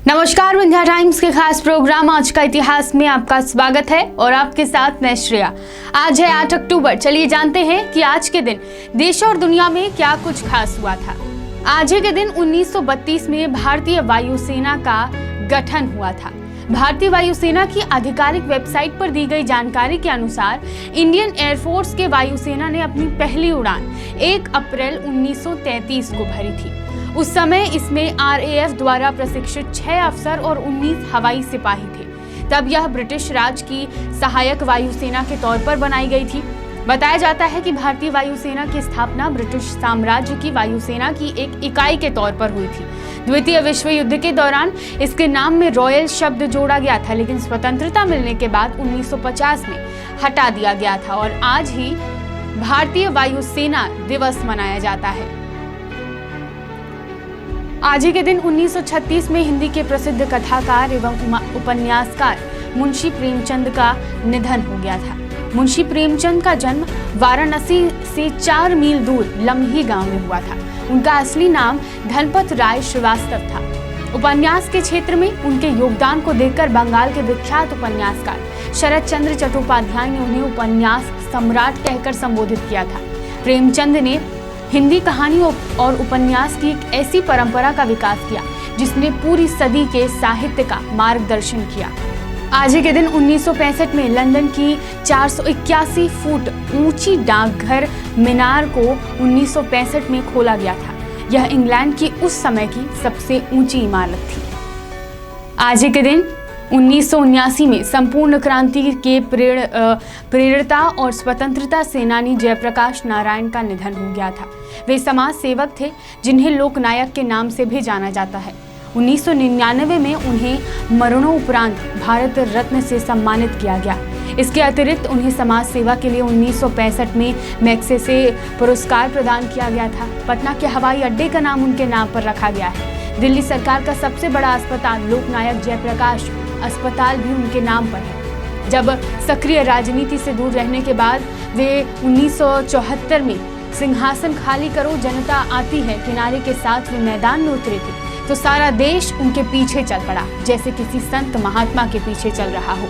नमस्कार, विंध्या टाइम्स के खास प्रोग्राम आज का इतिहास में आपका स्वागत है और आपके साथ मैं श्रेया। आज है 8 अक्टूबर। चलिए जानते हैं कि आज के दिन देश और दुनिया में क्या कुछ खास हुआ था। आज ही के दिन 1932 में भारतीय वायुसेना का गठन हुआ था। भारतीय वायुसेना की आधिकारिक वेबसाइट पर दी गई जानकारी के अनुसार इंडियन एयरफोर्स के वायुसेना ने अपनी पहली उड़ान 1 अप्रैल 1933 को भरी थी। उस समय इसमें RAF द्वारा प्रशिक्षित 6 अफसर और 19 हवाई सिपाही थे। तब यह ब्रिटिश राज की सहायक वायुसेना के तौर पर बनाई गई थी। बताया जाता है कि भारतीय वायुसेना की स्थापना ब्रिटिश साम्राज्य की वायुसेना की एक इकाई के तौर पर हुई थी। द्वितीय विश्व युद्ध के दौरान इसके नाम में रॉयल शब्द जोड़ा गया था, लेकिन स्वतंत्रता मिलने के बाद 1950 में हटा दिया गया था और आज ही भारतीय वायुसेना दिवस मनाया जाता है। आज ही के दिन 1936 में हिंदी के प्रसिद्ध कथाकार एवं उपन्यासकार मुंशी प्रेमचंद का निधन हो गया था। मुंशी प्रेमचंद का जन्म वाराणसी से 4 मील दूर लम्ही गांव में हुआ था। उनका असली नाम धनपत राय श्रीवास्तव था। उपन्यास के क्षेत्र में उनके योगदान को देखकर बंगाल के विख्यात उपन्यासकार शरद चंद्र चट्टोपाध्याय ने उन्हें उपन्यास सम्राट कहकर संबोधित किया था। प्रेमचंद ने हिंदी कहानी और उपन्यास की एक ऐसी परंपरा का विकास किया जिसने पूरी सदी के साहित्य का मार्गदर्शन किया। आज ही के दिन 1965 में लंदन की 481 फुट ऊंची डाकघर मीनार को 1965 में खोला गया था। यह इंग्लैंड की उस समय की सबसे ऊंची इमारत थी। आज ही के दिन 1979 में संपूर्ण क्रांति के प्रेरणा और स्वतंत्रता सेनानी जयप्रकाश नारायण का निधन हो गया था। वे समाज सेवक थे जिन्हें लोकनायक के नाम से भी जाना जाता है। 1999 में उन्हें मरणोपरांत भारत रत्न से सम्मानित किया गया। इसके अतिरिक्त उन्हें समाज सेवा के लिए 1965 में मैग्सेसे पुरस्कार प्रदान किया गया था। पटना के हवाई अड्डे का नाम उनके नाम पर रखा गया है। दिल्ली सरकार का सबसे बड़ा अस्पताल लोकनायक जयप्रकाश अस्पताल भी उनके नाम पर है। जब सक्रिय राजनीति से दूर रहने के बाद वे 1974 में सिंहासन खाली करो जनता आती है किनारे के साथ वे मैदान में उतरे थे, तो सारा देश उनके पीछे चल पड़ा, जैसे किसी संत महात्मा के पीछे चल रहा हो।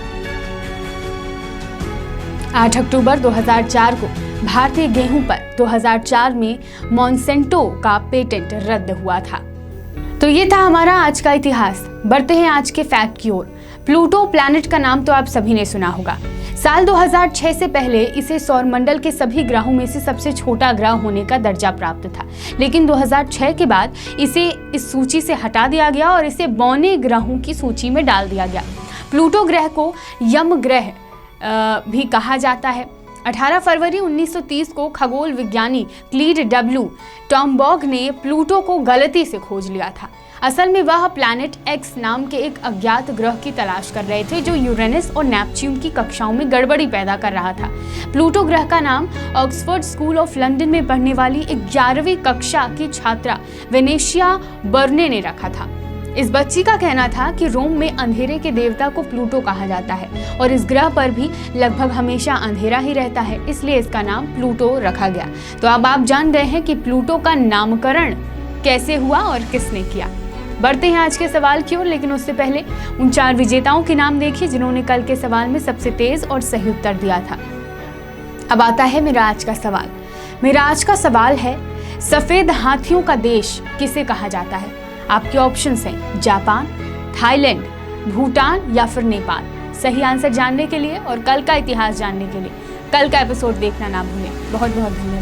8 अक्टूबर 2004 को भारतीय गेहूं पर 2004 में मॉन्सेंटो का पेटेंट रद्द हुआ था। तो ये था हमारा आज का इतिहास। बढ़ते हैं आज के फैक्ट की ओर। प्लूटो प्लैनेट का नाम तो आप सभी ने सुना होगा। साल 2006 से पहले इसे सौरमंडल के सभी ग्रहों में से सबसे छोटा ग्रह होने का दर्जा प्राप्त था, लेकिन 2006 के बाद इसे इस सूची से हटा दिया गया और इसे बौने ग्रहों की सूची में डाल दिया गया। प्लूटो ग्रह को यम ग्रह भी कहा जाता है। 18 फरवरी 1930 को खगोल विज्ञानी क्लीड डब्ल्यू टॉमबॉग ने प्लूटो को गलती से खोज लिया था। असल में वह प्लैनेट एक्स नाम के एक अज्ञात ग्रह की तलाश कर रहे थे जो यूरेनस और नेपच्यून की कक्षाओं में गड़बड़ी पैदा कर रहा था। प्लूटो ग्रह का नाम ऑक्सफोर्ड स्कूल ऑफ लंदन में पढ़ने वाली 11वीं कक्षा की छात्रा वेनेशिया बर्ने ने रखा था। इस बच्ची का कहना था कि रोम में अंधेरे के देवता को प्लूटो कहा जाता है और इस ग्रह पर भी लगभग हमेशा अंधेरा ही रहता है, इसलिए इसका नाम प्लूटो रखा गया। तो अब आप जान गए हैं कि प्लूटो का नामकरण कैसे हुआ और किसने किया। बढ़ते हैं आज के सवाल की ओर, लेकिन उससे पहले उन 4 विजेताओं के नाम देखिए जिन्होंने कल के सवाल में सबसे तेज और सही उत्तर दिया था। अब आता है मेरा आज का सवाल। मेरा आज का सवाल है, सफेद हाथियों का देश किसे कहा जाता है? आपके ऑप्शंस हैं जापान, थाईलैंड, भूटान या फिर नेपाल। सही आंसर जानने के लिए और कल का इतिहास जानने के लिए कल का एपिसोड देखना ना भूलें। बहुत बहुत धन्यवाद।